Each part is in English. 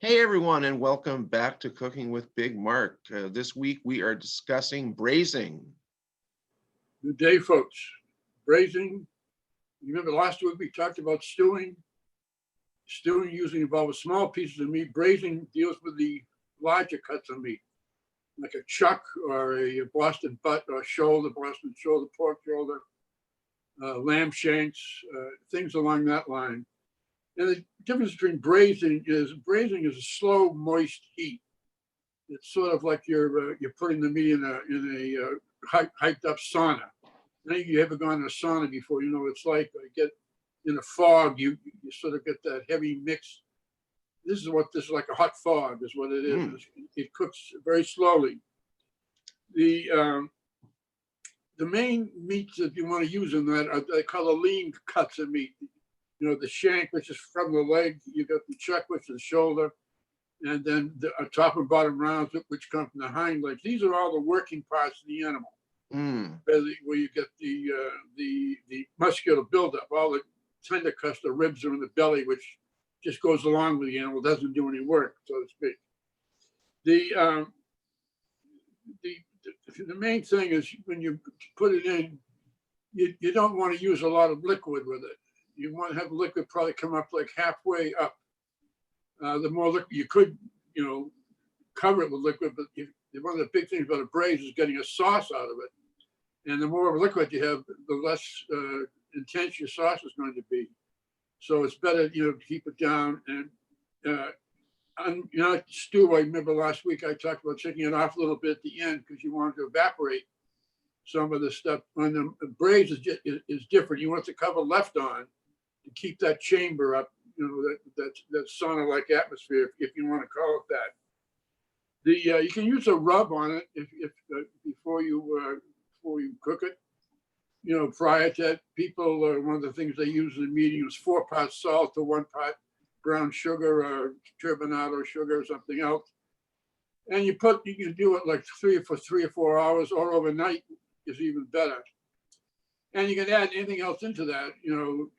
Hey everyone, and welcome back to Cooking with Big Mark. This week we are discussing braising. Good day, folks. Braising. You remember last week we talked about stewing. Stewing usually involves small pieces of meat. Braising deals with the larger cuts of meat, like a chuck or a Boston butt or shoulder, Boston shoulder, pork shoulder, lamb shanks, things along that line. And the difference between braising is a slow, moist heat. It's sort of like you're putting the meat in a hyped up sauna. I think you ever gone to a sauna before, you know what it's like. I get in a fog, you sort of get that heavy mix. This is like a hot fog, is what it is. It cooks very slowly. The main meats that you want to use in that are they call the lean cuts of meat. You know, the shank, which is from the leg. You got the chuck, which is the shoulder, and then the top and bottom rounds, which come from the hind legs. These are all the working parts of the animal. Where you get the muscular buildup, all the tender cuts, the ribs are in the belly, which just goes along with the animal, doesn't do any work, so to speak. The main thing is when you put it in, you don't want to use a lot of liquid with it. You want to have liquid probably come up like halfway up. The more liquid you could, cover it with liquid, but one of the big things about a braise is getting a sauce out of it. And the more liquid you have, the less intense your sauce is going to be. So it's better, to keep it down. And stew, I remember last week I talked about taking it off a little bit at the end because you want to evaporate some of the stuff. When the braise is different, you want the cover left on to keep that chamber up, that sauna-like atmosphere, if you want to call it that. You can use a rub on it if before you cook it. Prior to that, people, one of the things they use in the meeting was 4 parts salt to 1 part brown sugar or turbinado sugar or something else. And you can do it like 3 or 4 hours, or overnight is even better. And you can add anything else into that,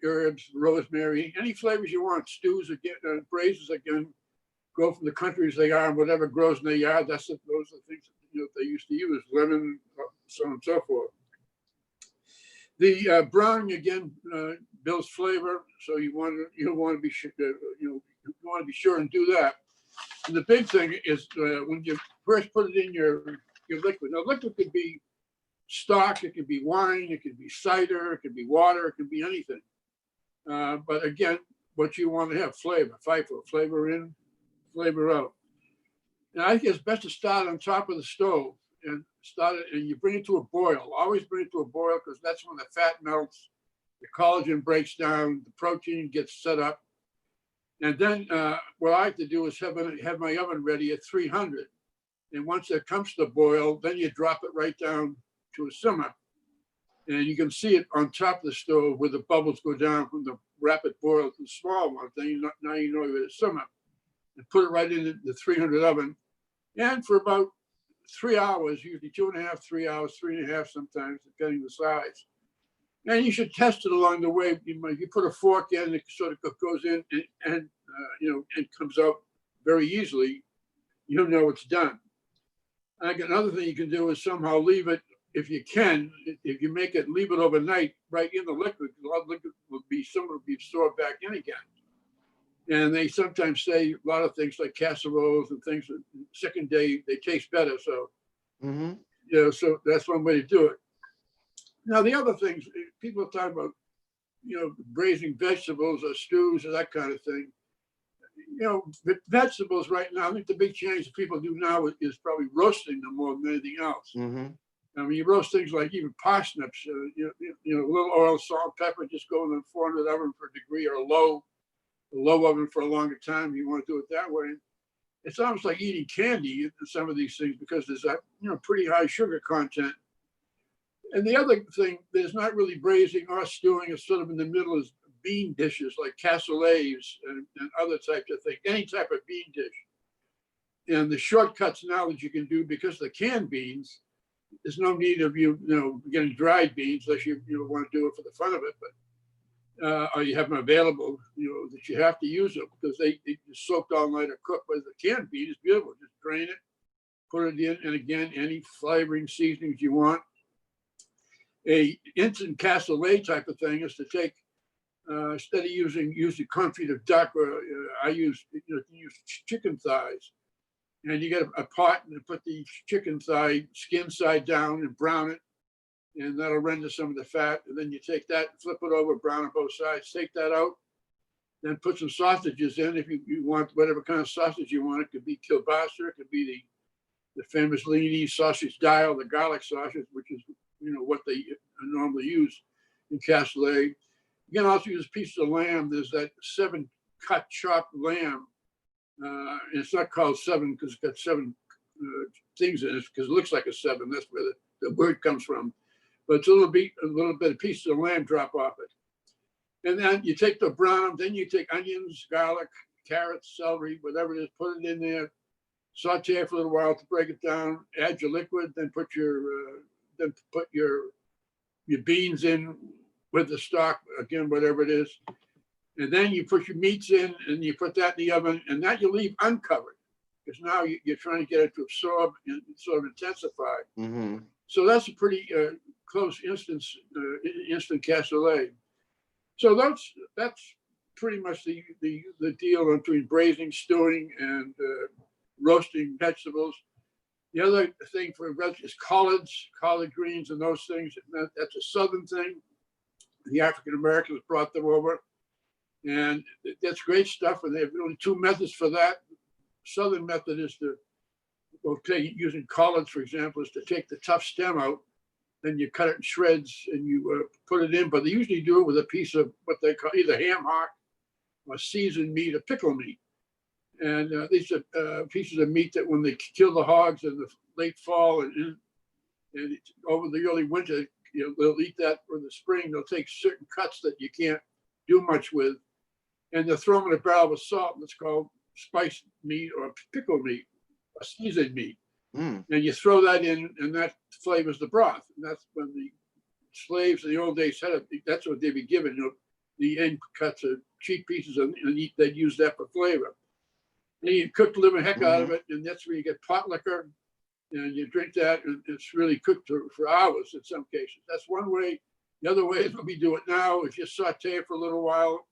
herbs, rosemary, any flavors you want. Stews, again, braises, again, go from the countries they are and whatever grows in their yard. Those are the things they used to use, lemon, so on and so forth. The browning, again, builds flavor, so you want to be sure and do that. And the big thing is when you first put it in your liquid. Now, liquid could be stock, it could be wine, it could be cider, it could be water, it could be anything. But again, what you want to have, flavor, FIFO, flavor in, flavor out. And I think it's best to start on top of the stove and you bring it to a boil. Always bring it to a boil because that's when the fat melts, the collagen breaks down, the protein gets set up. And then what I like to do is have my oven ready at 300. And once it comes to the boil, then you drop it right down to a simmer. And you can see it on top of the stove where the bubbles go down from the rapid boil to the small one. Then now you know you're at a simmer. And put it right into the 300 oven. And for about 3 hours, usually 2.5, 3 hours, 3.5 sometimes, depending the size. And you should test it along the way. You put a fork in, it sort of goes in and comes out very easily. You know it's done. And another thing you can do is somehow leave it, if you can, if you make it, leave it overnight right in the liquid. A lot of liquid will be absorbed back in again. And they sometimes say a lot of things like casseroles and things. Second day they taste better. So, so that's one way to do it. Now the other things people talk about, braising vegetables or stews or that kind of thing. Vegetables right now, I think the big change that people do now is probably roasting them more than anything else. I mean, you roast things like even parsnips, a little oil, salt, pepper, just go in the 400 oven for a degree or a low oven for a longer time. You want to do it that way. It's almost like eating candy in some of these things because there's that, pretty high sugar content. And the other thing, there's not really braising or stewing. It's sort of in the middle is bean dishes like cassoulets and other types of things, any type of bean dish. And the shortcuts now that you can do because of the canned beans, there's no need of getting dried beans unless you want to do it for the fun of it. But or you have them available, that you have to use them because they just soaked all night or cooked. But the canned bean is beautiful. Just drain it, put it in, and again, any flavoring seasonings you want. A instant cassoulet type of thing is to take, instead of using confit of duck, or I use chicken thighs, and you get a pot and put the chicken thigh skin side down and brown it, and that'll render some of the fat. And then you take that, flip it over, brown on both sides, take that out, then put some sausages in. If you want whatever kind of sausage you want, it could be kielbasa, it could be the famous Leonese sausage dial, the garlic sausage, which is what they normally use in cassoulet. You can also use pieces of lamb. There's that 7 cut chopped lamb. It's not called 7 because it's got 7 things in it, because it looks like a 7. That's where the word comes from. But it's a little bit of pieces of lamb drop off it. And then you take the brown, then you take onions, garlic, carrots, celery, whatever it is, put it in there, saute it for a little while to break it down, add your liquid, then put your beans in with the stock, again, whatever it is. And then you put your meats in and you put that in the oven, and that you leave uncovered because now you're trying to get it to absorb and sort of intensify. Mm-hmm. So that's a pretty close instant cassoulet. So that's pretty much the deal between braising, stewing, and roasting vegetables. The other thing for is collard greens and those things. That's a southern thing. The African Americans brought them over, and that's great stuff. And they have only 2 methods for that. Southern method is using collards, for example, is to take the tough stem out, then you cut it in shreds and you put it in. But they usually do it with a piece of what they call either ham hock or seasoned meat or pickle meat. And these are pieces of meat that when they kill the hogs in the late fall and over the early winter, they'll eat that for the spring. They'll take certain cuts that you can't do much with, and they'll throw them in a barrel with salt. That's called spiced meat or pickle meat, or seasoned meat. And you throw that in, and that flavors the broth. And that's when the slaves in the old days had it. That's what they'd be given. The end cuts of cheap pieces, and they'd use that for flavor. And you cook the living heck out of it, and that's where you get pot liquor, and you drink that, and it's really cooked for hours in some cases. That's one way. The other way is what we do it now is just saute it for a little while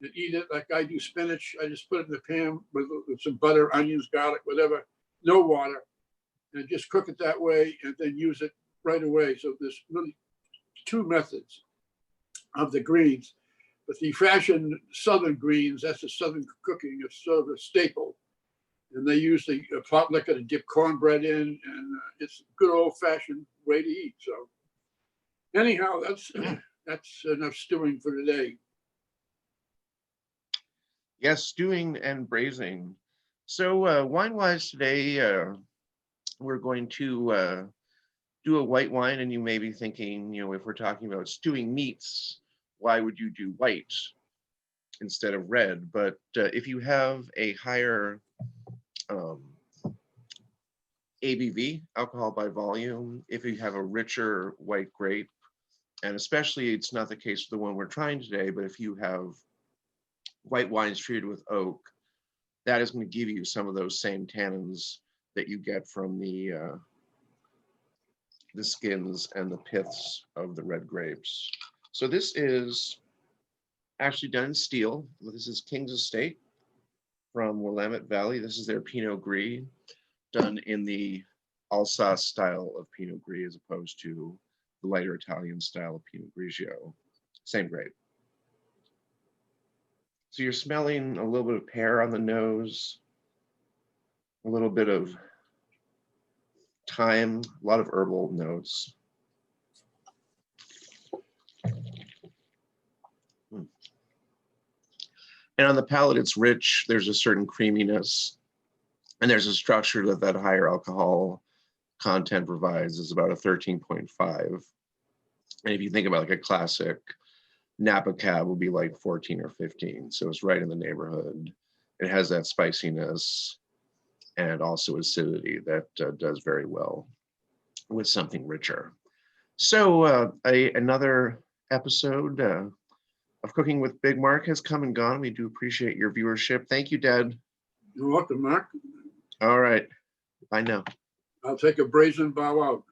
and eat it like I do spinach. I just put it in the pan with some butter, onions, garlic, whatever, no water, and just cook it that way and then use it right away. So there's really 2 methods of the greens. But the fashion southern greens, that's the southern cooking. It's sort of a staple. And they use the pot liquor to dip cornbread in, and it's a good old-fashioned way to eat. So anyhow, that's enough stewing for today. Yes, stewing and braising. So wine-wise today, we're going to do a white wine, and you may be thinking, if we're talking about stewing meats, why would you do white instead of red? But if you have a higher ABV, alcohol by volume, if you have a richer white grape, and especially it's not the case for the one we're trying today, but if you have white wines treated with oak, that is going to give you some of those same tannins that you get from the skins and the piths of the red grapes. So this is actually done in steel. This is King's Estate from Willamette Valley. This is their Pinot Gris, done in the Alsace style of Pinot Gris as opposed to the lighter Italian style of Pinot Grigio. Same grape. So you're smelling a little bit of pear on the nose, a little bit of thyme, a lot of herbal notes. And on the palate, it's rich. There's a certain creaminess, and there's a structure that higher alcohol content provides is about a 13.5. And if you think about like a classic Napa cab would be like 14 or 15. So it's right in the neighborhood. It has that spiciness and also acidity that does very well with something richer. So another episode of Cooking with Big Mark has come and gone. We do appreciate your viewership. Thank you, Dad. You're welcome, Mark. All right. Bye now. I'll take a brazen bow out.